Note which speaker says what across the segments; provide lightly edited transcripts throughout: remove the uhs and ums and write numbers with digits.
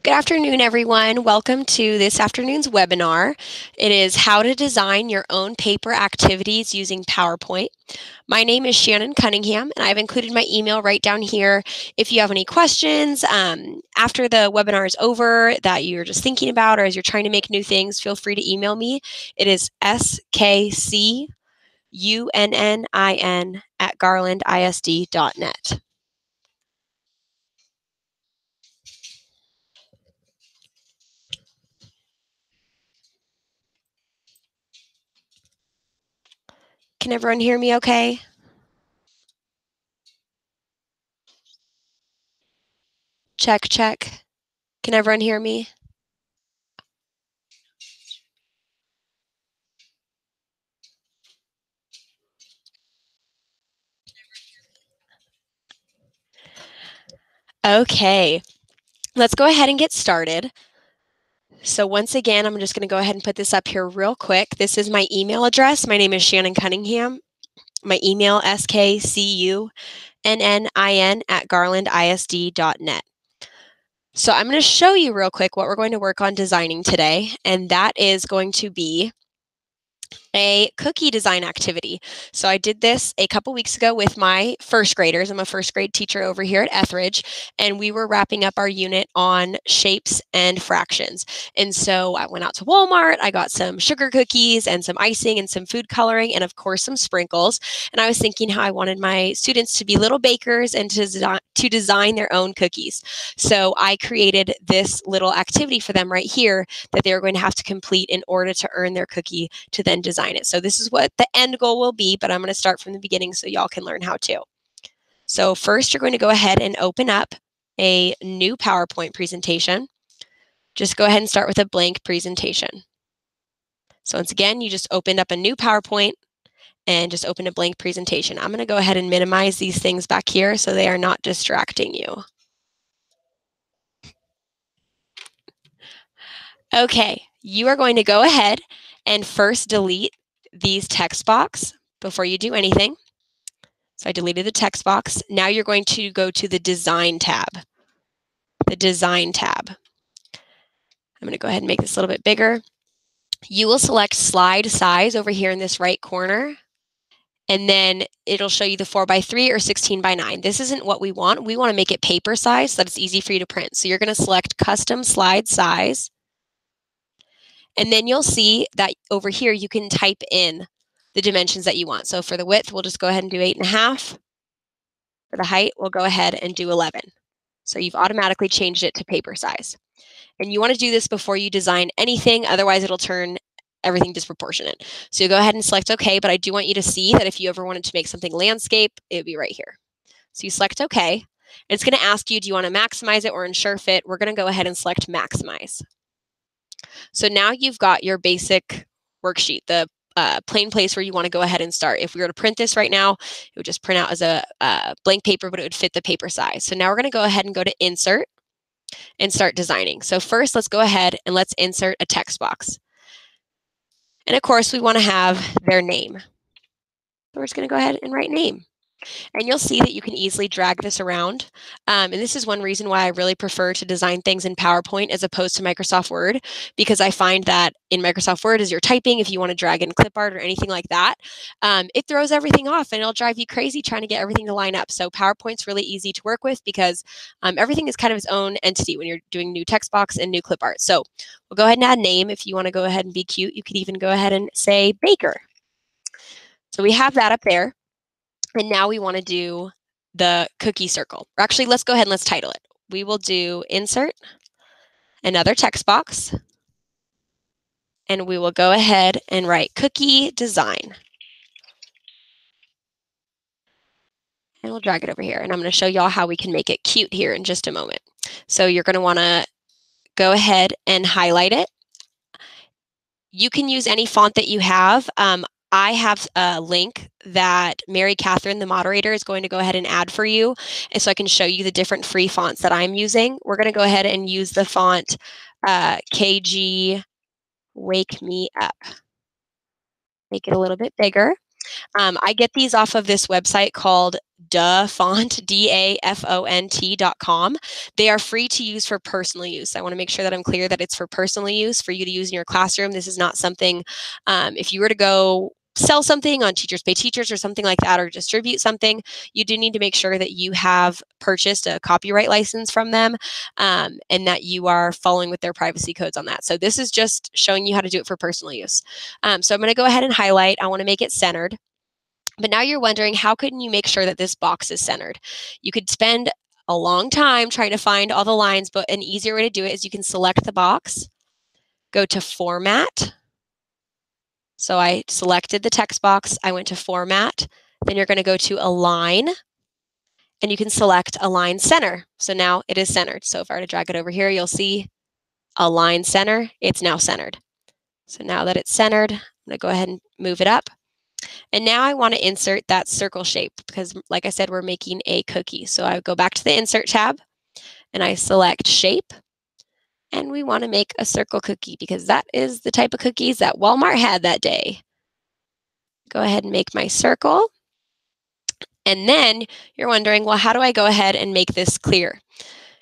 Speaker 1: Good afternoon, everyone. Welcome to this afternoon's webinar. It is how to design your own paper activities using PowerPoint. My name is Shannon Cunningham, and I've included my email right down here. If you have any questions after the webinar is over that you're just thinking about or as you're trying to make new things, feel free to email me. It is skcunnin@garlandisd.net. Can everyone hear me okay? Check, check. Can everyone hear me? Okay, let's go ahead and get started. So once again, I'm just going to go ahead and put this up here real quick. This is my email address. My name is Shannon Cunningham. My email, skcunnin@garlandisd.net. So I'm going to show you real quick what we're going to work on designing today, and that is going to be a cookie design activity. So I did this a couple weeks ago with my first graders. I'm a first grade teacher over here at Etheridge, and we were wrapping up our unit on shapes and fractions. And so I went out to Walmart, I got some sugar cookies and some icing and some food coloring and of course some sprinkles. And I was thinking how I wanted my students to be little bakers and to design their own cookies. So I created this little activity for them right here that they were going to have to complete in order to earn their cookie to then design it. So this is what the end goal will be, but I'm going to start from the beginning so y'all can learn how to. So first, you're going to go ahead and open up a new PowerPoint presentation. Just go ahead and start with a blank presentation. So once again, you just opened up a new PowerPoint and just open a blank presentation. I'm going to go ahead and minimize these things back here so they are not distracting you. Okay, you are going to go ahead and first delete these text box before you do anything. So I deleted the text box. Now you're going to go to the Design tab. The Design tab. I'm going to go ahead and make this a little bit bigger. You will select Slide Size over here in this right corner, and then it'll show you the 4x3 or 16x9. This isn't what we want. We want to make it paper size so that it's easy for you to print. So you're going to select Custom Slide Size, and then you'll see that over here you can type in the dimensions that you want. So for the width, we'll just go ahead and do 8.5. For the height, we'll go ahead and do 11. So you've automatically changed it to paper size. And you want to do this before you design anything, otherwise it'll turn everything disproportionate. So you go ahead and select OK, but I do want you to see that if you ever wanted to make something landscape, it would be right here. So you select OK, and it's going to ask you, do you want to maximize it or ensure fit? We're going to go ahead and select maximize. So now you've got your basic worksheet, the plain place where you want to go ahead and start. If we were to print this right now, it would just print out as a blank paper, but it would fit the paper size. So now we're going to go ahead and go to Insert and start designing. So first, let's go ahead and let's insert a text box. And of course, we want to have their name. So we're just going to go ahead and write name. And you'll see that you can easily drag this around. And this is one reason why I really prefer to design things in PowerPoint as opposed to Microsoft Word, because I find that in Microsoft Word, as you're typing, if you want to drag in clip art or anything like that, it throws everything off and it'll drive you crazy trying to get everything to line up. So PowerPoint's really easy to work with because everything is kind of its own entity when you're doing new text box and new clip art. So we'll go ahead and add name. If you want to go ahead and be cute, you could even go ahead and say Baker. So we have that up there. And now we want to do the cookie circle. Or actually, let's go ahead and let's title it. We will do insert, another text box, and we will go ahead and write cookie design. And we'll drag it over here. And I'm going to show y'all how we can make it cute here in just a moment. So you're going to want to go ahead and highlight it. You can use any font that you have. I have a link that Mary Catherine, the moderator, is going to go ahead and add for you. And so I can show you the different free fonts that I'm using. We're going to go ahead and use the font KG Wake Me Up. Make it a little bit bigger. I get these off of this website called dafont, dafont.com. They are free to use for personal use. I want to make sure that I'm clear that it's for personal use for you to use in your classroom. This is not something, if you were to go sell something on Teachers Pay Teachers or something like that, or distribute something, you do need to make sure that you have purchased a copyright license from them, and that you are following with their privacy codes on that. So this is just showing you how to do it for personal use. So I'm going to go ahead and highlight. I want to make it centered. But now you're wondering, how can you make sure that this box is centered? You could spend a long time trying to find all the lines, but an easier way to do it is you can select the box, go to Format. So I selected the text box, I went to Format, then you're going to go to Align, and you can select Align Center. So now it is centered. So if I were to drag it over here, you'll see Align Center, it's now centered. So now that it's centered, I'm going to go ahead and move it up. And now I want to insert that circle shape because, like I said, we're making a cookie. So I go back to the Insert tab and I select Shape. And we want to make a circle cookie because that is the type of cookies that Walmart had that day. Go ahead and make my circle. And then you're wondering, well, how do I go ahead and make this clear?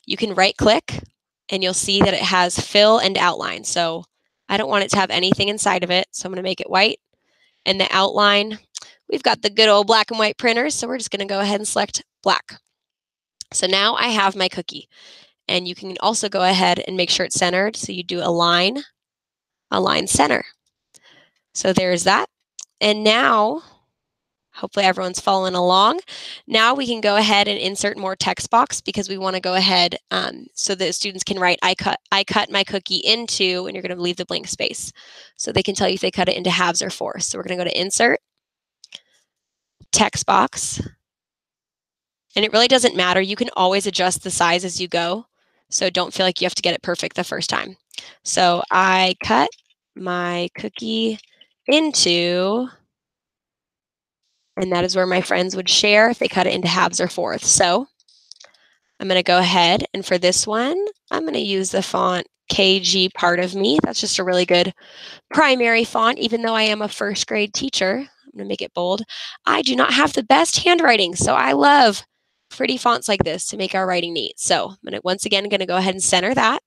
Speaker 1: You can right-click and you'll see that it has Fill and Outline. So I don't want it to have anything inside of it. So I'm going to make it white. And the outline, we've got the good old black and white printers, so we're just going to go ahead and select black. So now I have my cookie. And you can also go ahead and make sure it's centered. So you do Align Center. So there's that. And now, hopefully everyone's following along. Now we can go ahead and insert more text box because we want to go ahead so that students can write, I cut my cookie into, and you're going to leave the blank space. So they can tell you if they cut it into halves or fourths. So we're going to go to Insert, Text Box. And it really doesn't matter. You can always adjust the size as you go. So don't feel like you have to get it perfect the first time. So I cut my cookie into, and that is where my friends would share if they cut it into halves or fourths. So I'm going to go ahead, and for this one, I'm going to use the font KG Part of Me. That's just a really good primary font, even though I am a first grade teacher. I'm going to make it bold. I do not have the best handwriting, so I love pretty fonts like this to make our writing neat. So I'm going to, once again, going to go ahead and center that.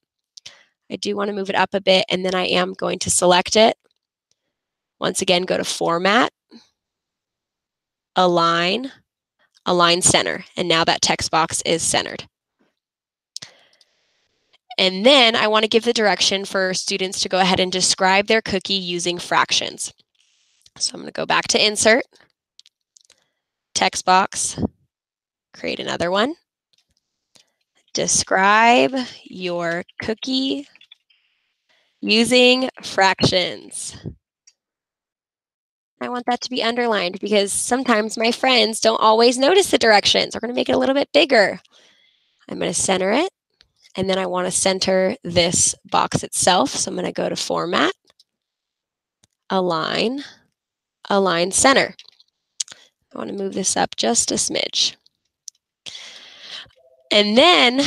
Speaker 1: I do want to move it up a bit, and then I am going to select it. Once again, go to Format, Align Center, and now that text box is centered. And then I want to give the direction for students to go ahead and describe their cookie using fractions. So I'm going to go back to Insert, Text Box, create another one. Describe your cookie using fractions. I want that to be underlined because sometimes my friends don't always notice the directions. We're going to make it a little bit bigger. I'm going to center it, and then I want to center this box itself. So I'm going to go to Format, Align Center. I want to move this up just a smidge. And then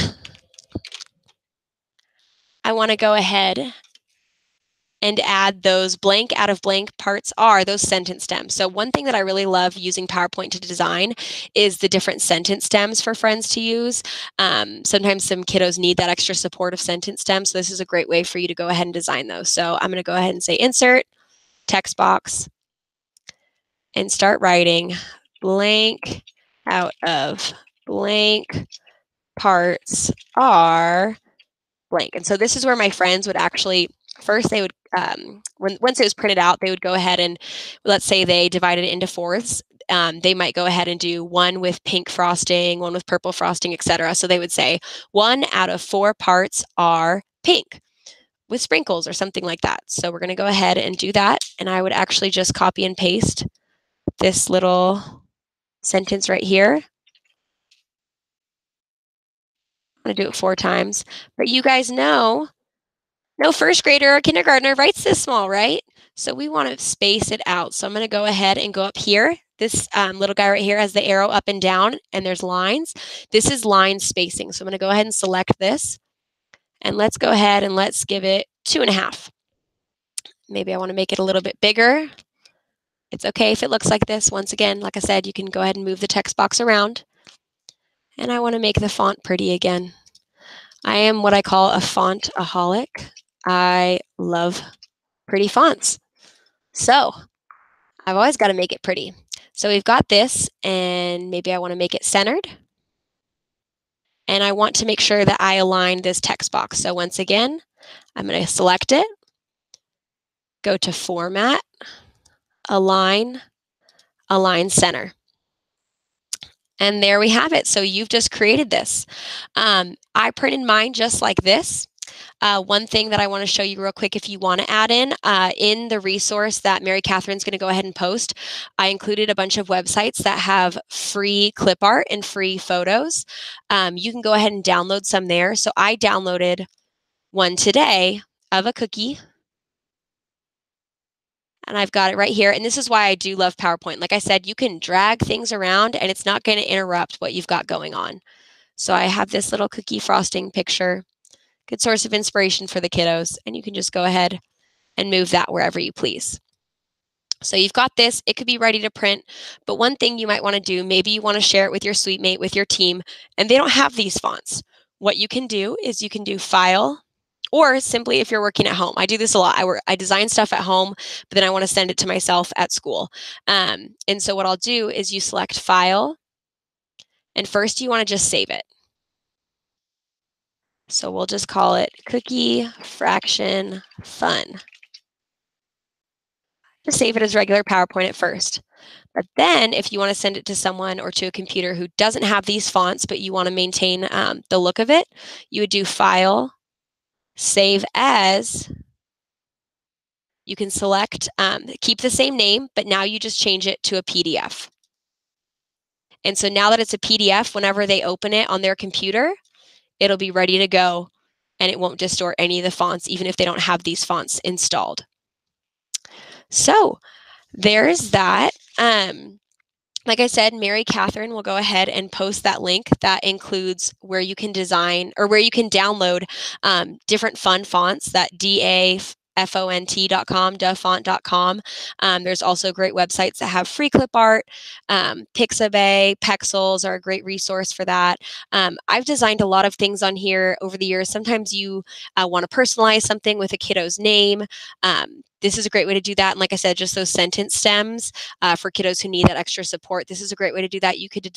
Speaker 1: I want to go ahead and add those blank out of blank parts are those sentence stems. So one thing that I really love using PowerPoint to design is the different sentence stems for friends to use. Sometimes some kiddos need that extra support of sentence stems. So this is a great way for you to go ahead and design those. So I'm going to go ahead and say Insert, Text Box, and start writing blank out of blank parts are blank. And so this is where my friends would actually, first they would, once it was printed out, they would go ahead and, let's say they divided it into fourths. They might go ahead and do one with pink frosting, one with purple frosting, etc. So they would say 1 out of 4 parts are pink with sprinkles or something like that. So we're going to go ahead and do that. And I would actually just copy and paste this little sentence right here. I'm going to do it 4 times. But you guys know, no first grader or kindergartner writes this small, right? So we want to space it out. So I'm going to go ahead and go up here. This little guy right here has the arrow up and down, and there's lines. This is line spacing. So I'm going to go ahead and select this. And let's go ahead and let's give it 2.5. Maybe I want to make it a little bit bigger. It's okay if it looks like this. Once again, like I said, you can go ahead and move the text box around. And I want to make the font pretty again. I am what I call a font-aholic. I love pretty fonts. So I've always got to make it pretty. So we've got this, and maybe I want to make it centered. And I want to make sure that I align this text box. So once again, I'm going to select it, go to Format, Align, Align Center. And there we have it. So you've just created this. I printed mine just like this. One thing that I want to show you real quick, if you want to add in the resource that Mary Catherine's going to go ahead and post, I included a bunch of websites that have free clip art and free photos. You can go ahead and download some there. So I downloaded one today of a cookie. And I've got it right here. And this is why I do love PowerPoint. Like I said, you can drag things around and it's not going to interrupt what you've got going on. So I have this little cookie frosting picture, good source of inspiration for the kiddos. And you can just go ahead and move that wherever you please. So you've got this, it could be ready to print, but one thing you might want to do, maybe you want to share it with your suite mate, with your team, and they don't have these fonts. What you can do is you can do File, or simply if you're working at home. I do this a lot. I design stuff at home, but then I want to send it to myself at school. And so what I'll do is you select File, and first you want to just save it. So we'll just call it Cookie Fraction Fun. Just save it as regular PowerPoint at first. But then if you want to send it to someone or to a computer who doesn't have these fonts, but you want to maintain the look of it, you would do File, Save As. You can select, keep the same name, but now you just change it to a PDF. And so now that it's a PDF, whenever they open it on their computer, it'll be ready to go and it won't distort any of the fonts, even if they don't have these fonts installed. So there's that. Like I said, Mary Catherine will go ahead and post that link that includes where you can design or where you can download different fun fonts, that dafont.com, dafont.com. There's also great websites that have free clip art. Pixabay, Pexels are a great resource for that. I've designed a lot of things on here over the years. Sometimes you want to personalize something with a kiddo's name. This is a great way to do that. And like I said, just those sentence stems for kiddos who need that extra support. This is a great way to do that. You could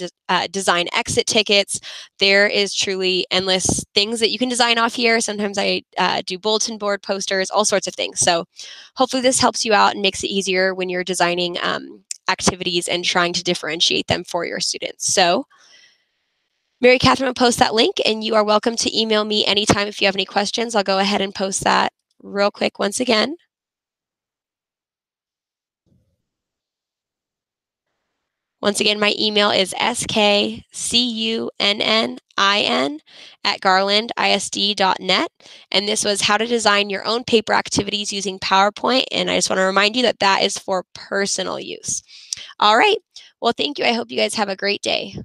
Speaker 1: design exit tickets. There is truly endless things that you can design off here. Sometimes I do bulletin board posters, all sorts of things. So hopefully this helps you out and makes it easier when you're designing activities and trying to differentiate them for your students. So Mary Catherine will post that link, and you are welcome to email me anytime if you have any questions. I'll go ahead and post that real quick once again. Once again, my email is skcunnin@garlandisd.net. And this was how to design your own paper activities using PowerPoint. And I just want to remind you that that is for personal use. All right. Well, thank you. I hope you guys have a great day.